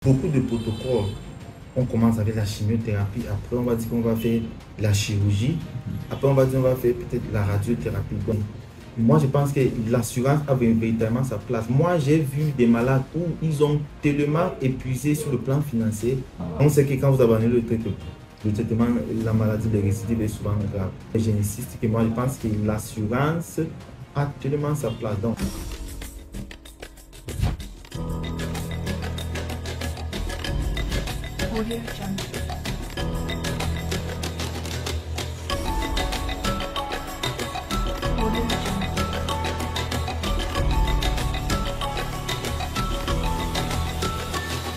beaucoup de protocoles. On commence avec la chimiothérapie, après on va dire qu'on va faire la chirurgie, après on va dire qu'on va faire peut-être la radiothérapie. Donc, moi je pense que l'assurance a véritablement sa place. Moi j'ai vu des malades où ils ont tellement épuisé sur le plan financier. On sait que quand vous abandonnez le traitement, la maladie de récidive est souvent grave. J'insiste que moi je pense que l'assurance a tellement sa place. Donc, Audio Jungle. Audio Jungle.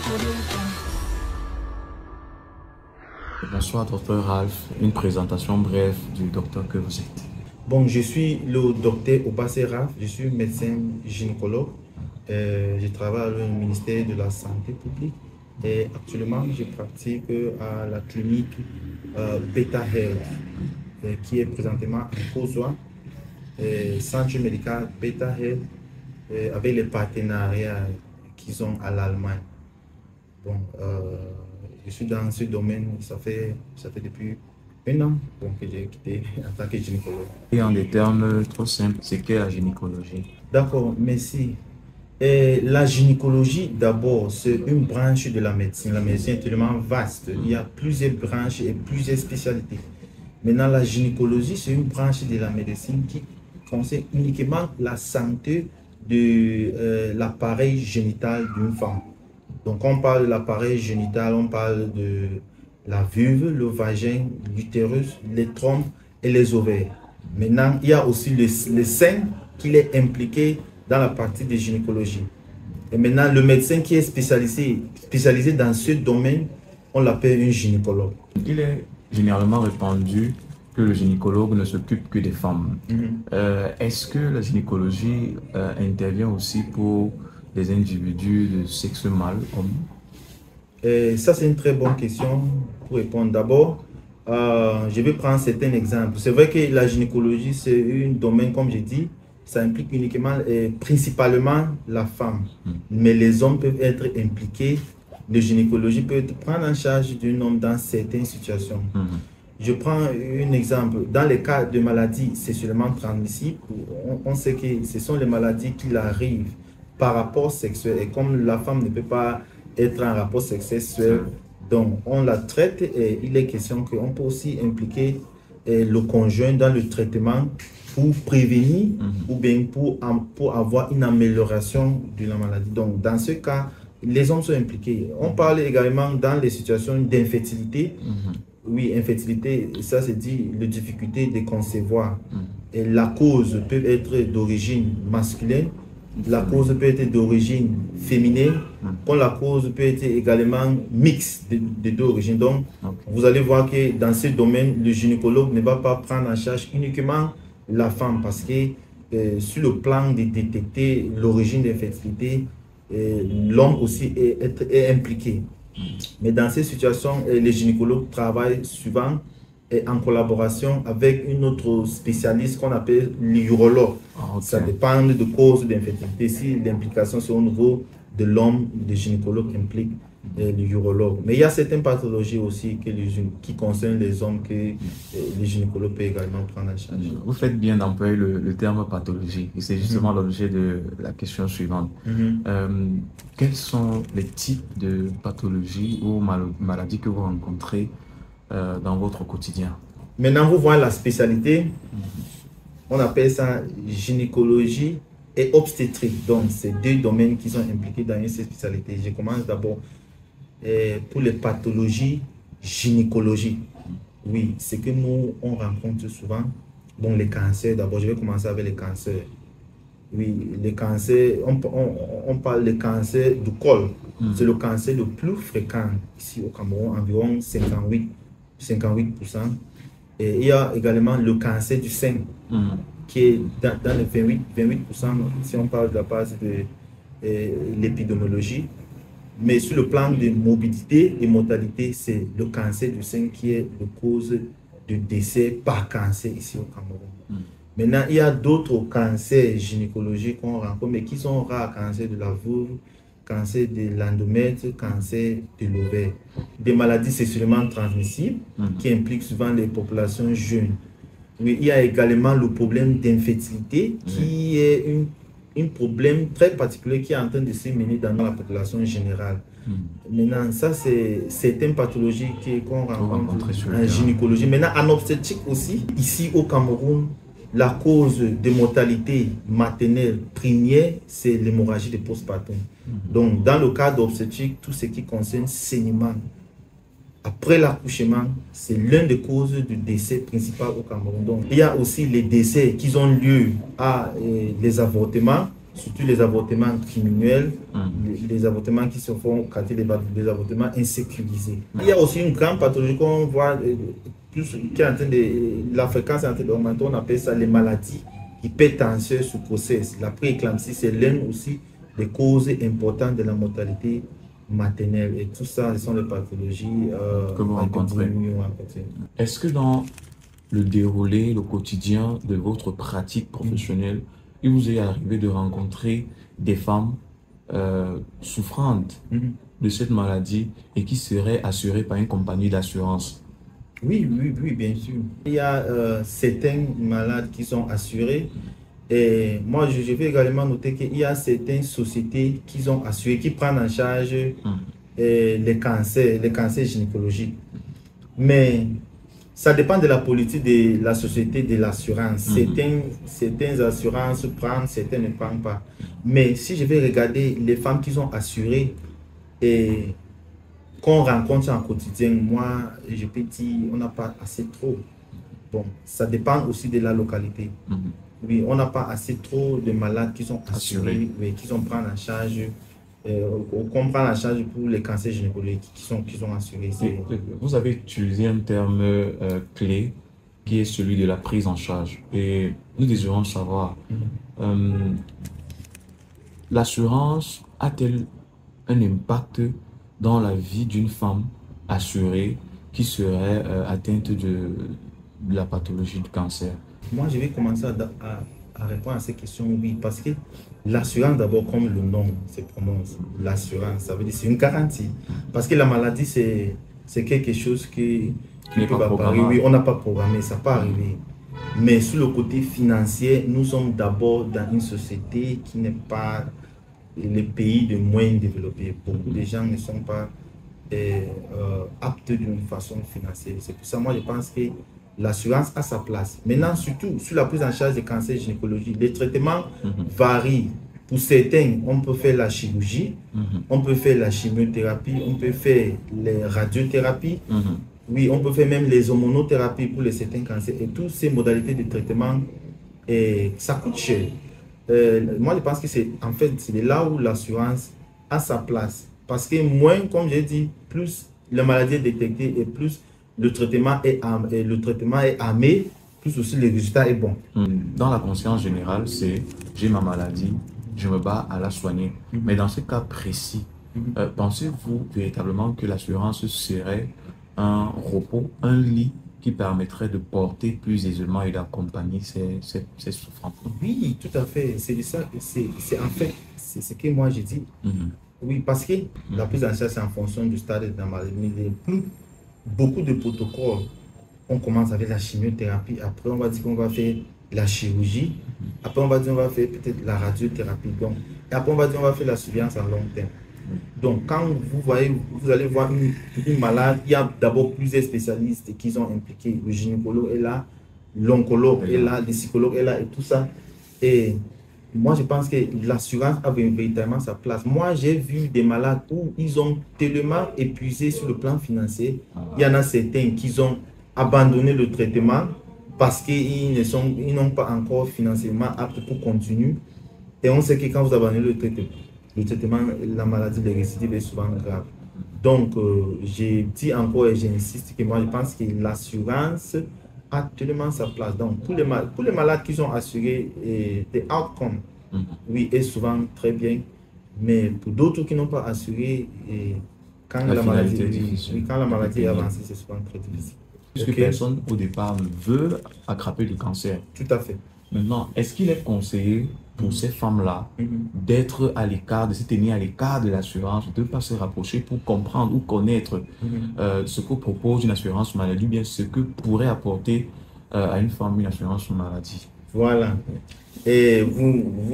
Audio Jungle. Bonsoir, docteur Ralph. Une présentation brève du docteur que vous êtes. bon, je suis le docteur Obase Raf, je suis médecin gynécologue. Je travaille au ministère de la Santé publique et actuellement je pratique à la clinique Beta Health qui est présentement à Kosovo, centre médical Beta Health avec les partenariats qu'ils ont à l'Allemagne. Bon, je suis dans ce domaine, ça fait depuis un an que j'ai quitté en tant que gynécologue. Et en des termes trop simples, c'est que la gynécologie. D'accord, merci. Et la gynécologie, d'abord, c'est une branche de la médecine. La médecine est tellement vaste. Il y a plusieurs branches et plusieurs spécialités. Maintenant, la gynécologie, c'est une branche de la médecine qui concerne uniquement la santé de l'appareil génital d'une femme. Donc, on parle de l'appareil génital, on parle de la vulve, le vagin, l'utérus, les trompes et les ovaires. Maintenant, il y a aussi le sein qui est impliqué dans la partie de gynécologie. Et maintenant, le médecin qui est spécialisé dans ce domaine, on l'appelle un gynécologue. Il est généralement répandu que le gynécologue ne s'occupe que des femmes. Est-ce que la gynécologie intervient aussi pour les individus de sexe mâle, hommes? Ça, c'est une très bonne question pour répondre. D'abord, je vais prendre certains exemples. C'est vrai que la gynécologie, c'est un domaine, comme j'ai dit, ça implique uniquement et principalement la femme. Mais les hommes peuvent être impliqués. La gynécologie peut prendre en charge d'un homme dans certaines situations. Je prends un exemple. Dans les cas de maladies sexuellement transmissibles, on sait que ce sont les maladies qui arrivent par rapport sexuel. Et comme la femme ne peut pas être en rapport sexuel, donc on la traite et il est question qu'on peut aussi impliquer le conjoint dans le traitement pour prévenir ou bien pour avoir une amélioration de la maladie. Donc dans ce cas, les hommes sont impliqués. On parle également dans les situations d'infertilité. Oui, infertilité, ça c'est dit, la difficulté de concevoir. Et la cause peut être d'origine masculine, la cause peut être d'origine féminine, comme la cause peut être également mixte de deux origines. Donc, vous allez voir que dans ce domaine, le gynécologue ne va pas prendre en charge uniquement la femme parce que sur le plan de détecter l'origine de l'infertilité, l'homme aussi est impliqué. Mais dans ces situations, les gynécologues travaillent souvent en collaboration avec une autre spécialiste qu'on appelle l'urologue. Ça dépend de cause d'infertilité. Si l'implication c'est au niveau de l'homme, le gynécologue implique l'urologue. Mais il y a certaines pathologies aussi qui concernent les hommes que les gynécologues peuvent également prendre en charge. Vous faites bien d'employer le terme pathologie. Et c'est justement l'objet de la question suivante. Quels sont les types de pathologies ou maladies que vous rencontrez dans votre quotidien? Maintenant, vous voyez la spécialité, on appelle ça gynécologie et obstétrique. Donc, c'est deux domaines qui sont impliqués dans une spécialité. Je commence d'abord pour les pathologies gynécologiques. Oui, c'est que nous, on rencontre souvent. Bon, les cancers, d'abord, je vais commencer avec les cancers. Oui, les cancers, on parle des cancers du col. C'est le cancer le plus fréquent ici au Cameroun, environ 58%. Et il y a également le cancer du sein, qui est dans les 28%, si on parle de la base de l'épidémiologie. Mais sur le plan de morbidité et mortalité, c'est le cancer du sein qui est la cause de décès par cancer ici au Cameroun. Maintenant, il y a d'autres cancers gynécologiques qu'on rencontre, mais qui sont rares: cancer de la vulve, cancer de l'endomètre, cancer de l'ovaire. Des maladies sexuellement transmissibles qui impliquent souvent les populations jeunes. Oui, il y a également le problème d'infertilité qui est un problème très particulier qui est en train de se mener dans la population générale. Maintenant, ça, c'est certaines pathologies qu'on rencontre en gynécologie. Maintenant, en obstétrique aussi, ici au Cameroun, la cause de mortalité maternelle première, c'est l'hémorragie de postpartum. Donc, dans le cas d'obstétrique, tout ce qui concerne saignement après l'accouchement, c'est l'une des causes du décès principal au Cameroun. Donc, il y a aussi les décès qui ont lieu à les avortements, surtout les avortements criminels, les avortements qui se font au quartier des avortements insécurisés. Il y a aussi une grande pathologie qu'on voit, qui est en train de, la fréquence est en train d'augmenter, on appelle ça les maladies hypertension sous grossesse. La prééclampsie, c'est l'une aussi des causes importantes de la mortalité maternelle. Et tout ça, ce sont les pathologies que vous rencontrez. Est-ce que dans le déroulé, le quotidien de votre pratique professionnelle, il vous est arrivé de rencontrer des femmes souffrantes de cette maladie et qui seraient assurées par une compagnie d'assurance? Oui, bien sûr. Il y a certains malades qui sont assurés. Et moi, je vais également noter qu'il y a certaines sociétés qui sont assurées, qui prennent en charge les cancers gynécologiques. Mais ça dépend de la politique de la société de l'assurance. Certaines assurances prennent, certaines ne prennent pas. Mais si je vais regarder les femmes qui sont assurées et qu'on rencontre en quotidien, moi, je peux dire, on n'a pas assez trop. Bon, ça dépend aussi de la localité. Oui, on n'a pas assez trop de malades qui sont assurés, oui, qui sont pris en charge, qu'on prend en charge pour les cancers gynécologiques qui sont assurés. Vous avez utilisé un terme clé qui est celui de la prise en charge. Et nous désirons savoir, l'assurance a-t-elle un impact dans la vie d'une femme assurée qui serait atteinte de la pathologie du cancer? Moi, je vais commencer à répondre à ces questions, oui, parce que l'assurance, d'abord, comme le nom se prononce, l'assurance, ça veut dire c'est une garantie. Parce que la maladie, c'est quelque chose qui n'est pas programmé. Oui, on n'a pas programmé, ça peut arriver. Mais sur le côté financier, nous sommes d'abord dans une société qui n'est pas les pays de moins développés. Beaucoup de gens ne sont pas aptes d'une façon financière. C'est pour ça, moi, je pense que l'assurance a sa place. Maintenant, surtout sur la prise en charge des cancers gynécologiques, les traitements varient. Pour certains, on peut faire la chirurgie, on peut faire la chimiothérapie, on peut faire les radiothérapies, oui, on peut faire même les hormonothérapies pour les certains cancers. Et toutes ces modalités de traitement, ça coûte cher. Moi, je pense que c'est en fait c'est là où l'assurance a sa place. Parce que moins, comme j'ai dit, plus la maladie est détectée et plus le traitement est armé, plus aussi le résultat est bon. Dans la conscience générale, c'est j'ai ma maladie, je me bats à la soigner. Mais dans ce cas précis, pensez-vous véritablement que l'assurance serait un repos, un lit qui permettrait de porter plus aisément et d'accompagner ces souffrances? Oui, tout à fait. C'est ça, c'est en fait, c'est ce que moi j'ai dit. Oui, parce que la prise en charge, c'est en fonction du stade de la maladie. Mais beaucoup de protocoles. On commence avec la chimiothérapie, après on va dire qu'on va faire la chirurgie, après on va dire qu'on va faire peut-être la radiothérapie, donc, et après on va dire qu'on va faire la surveillance à long terme. Donc quand vous allez voir une malade, il y a d'abord plusieurs spécialistes qui sont impliqués. Le gynécologue est là, l'oncologue est là, le psychologue est là et tout ça. Et moi, je pense que l'assurance a véritablement sa place. Moi, j'ai vu des malades où ils ont tellement épuisé sur le plan financier. Il y en a certains qui ont abandonné le traitement parce qu'ils n'ont pas encore financièrement apte pour continuer. Et on sait que quand vous abandonnez le traitement, la maladie de récidive est souvent grave. Donc, j'ai dit encore et j'insiste que moi, je pense que l'assurance a tellement sa place. Donc, pour les malades qui sont assurés, des outcomes, oui, est souvent très bien. Mais pour d'autres qui n'ont pas assuré, quand la maladie est avancée, c'est souvent très difficile. Puisque personne, au départ, ne veut attraper le cancer. Tout à fait. Maintenant, est-ce qu'il est conseillé pour ces femmes-là d'être à l'écart, de se tenir à l'écart de l'assurance, de ne pas se rapprocher pour comprendre ou connaître ce que propose une assurance maladie, ou bien ce que pourrait apporter à une femme une assurance maladie? Voilà. Et vous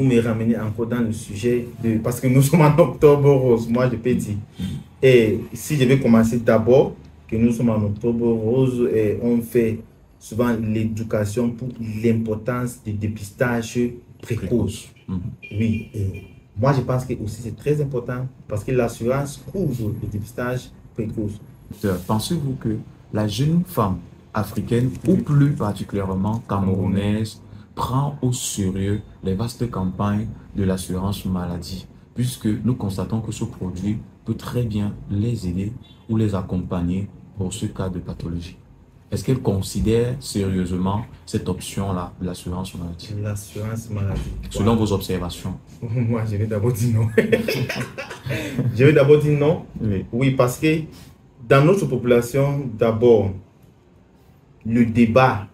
me ramenez encore dans le sujet de... Parce que nous sommes en octobre rose, moi je peux dire. Et si je vais commencer d'abord, que nous sommes en octobre rose et on fait souvent l'éducation pour l'importance du dépistage précoce. Oui, et moi je pense que aussi c'est très important parce que l'assurance couvre le dépistage précoce. Pensez-vous que la jeune femme africaine, ou plus particulièrement camerounaise, prend au sérieux les vastes campagnes de l'assurance maladie, puisque nous constatons que ce produit peut très bien les aider ou les accompagner pour ce cas de pathologie? Est-ce qu'elle considère sérieusement cette option-là de l'assurance maladie? L'assurance maladie. Selon vos observations. Moi, je vais d'abord dire non. Je vais d'abord dire non. Oui. Oui, parce que dans notre population, d'abord, le débat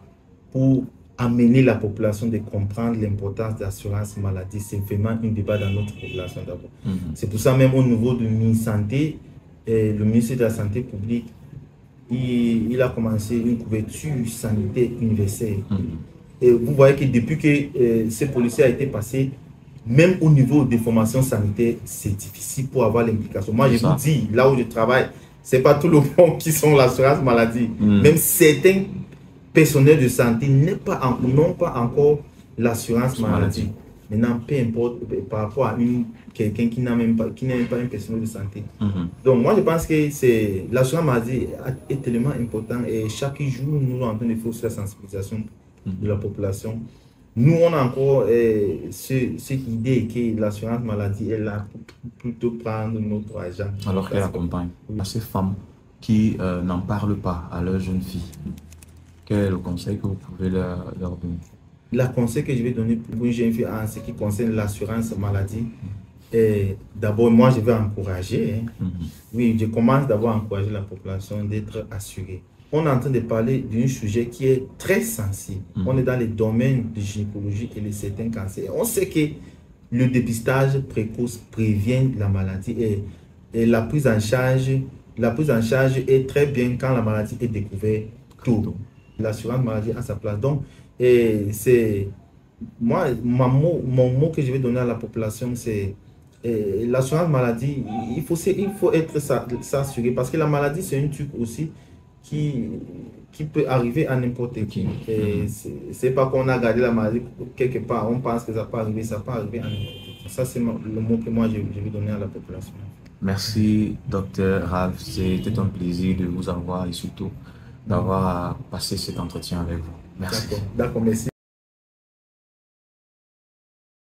pour amener la population de comprendre l'importance de l'assurance maladie, c'est vraiment un débat dans notre population d'abord. C'est pour ça même au niveau du ministère Santé, le ministère de la Santé publique, il a commencé une couverture sanitaire universelle. Et vous voyez que depuis que ce policier a été passé, même au niveau des formations sanitaires, c'est difficile pour avoir l'implication. Moi, je vous dis, là où je travaille, ce n'est pas tout le monde qui sont l'assurance maladie. Même certains personnels de santé n'ont pas encore l'assurance maladie. Maintenant, peu importe par rapport à quelqu'un qui n'a même pas un personnel de santé. Donc, moi, je pense que l'assurance maladie est tellement important et chaque jour, nous sommes en train de faire aussi la sensibilisation de la population. Nous, on a encore cette idée que l'assurance maladie est là pour plutôt prendre notre argent. Alors qu'elle accompagne à ces femmes qui n'en parlent pas à leurs jeunes filles. Quel est le conseil que vous pouvez leur donner? Le conseil que je vais donner pour une jeune fille en ce qui concerne l'assurance maladie, d'abord, moi, je vais encourager. Oui, je commence d'abord à encourager la population d'être assurée. On est en train de parler d'un sujet qui est très sensible. On est dans les domaines de gynécologie et de certains cancers. On sait que le dépistage précoce prévient la maladie et la prise en charge est très bien quand la maladie est découverte tôt. L'assurance maladie a sa place. Donc, c'est moi, mon mot que je vais donner à la population, c'est l'assurance maladie. Il faut être s'assurer parce que la maladie, c'est un truc aussi qui peut arriver à n'importe qui. C'est pas qu'on a gardé la maladie quelque part, on pense que ça peut arriver à n'importe qui. Ça, c'est le mot que moi je vais donner à la population. Merci, Dr Ralph. C'était un plaisir de vous avoir et surtout d'avoir passé cet entretien avec vous. Merci. D'accord, merci.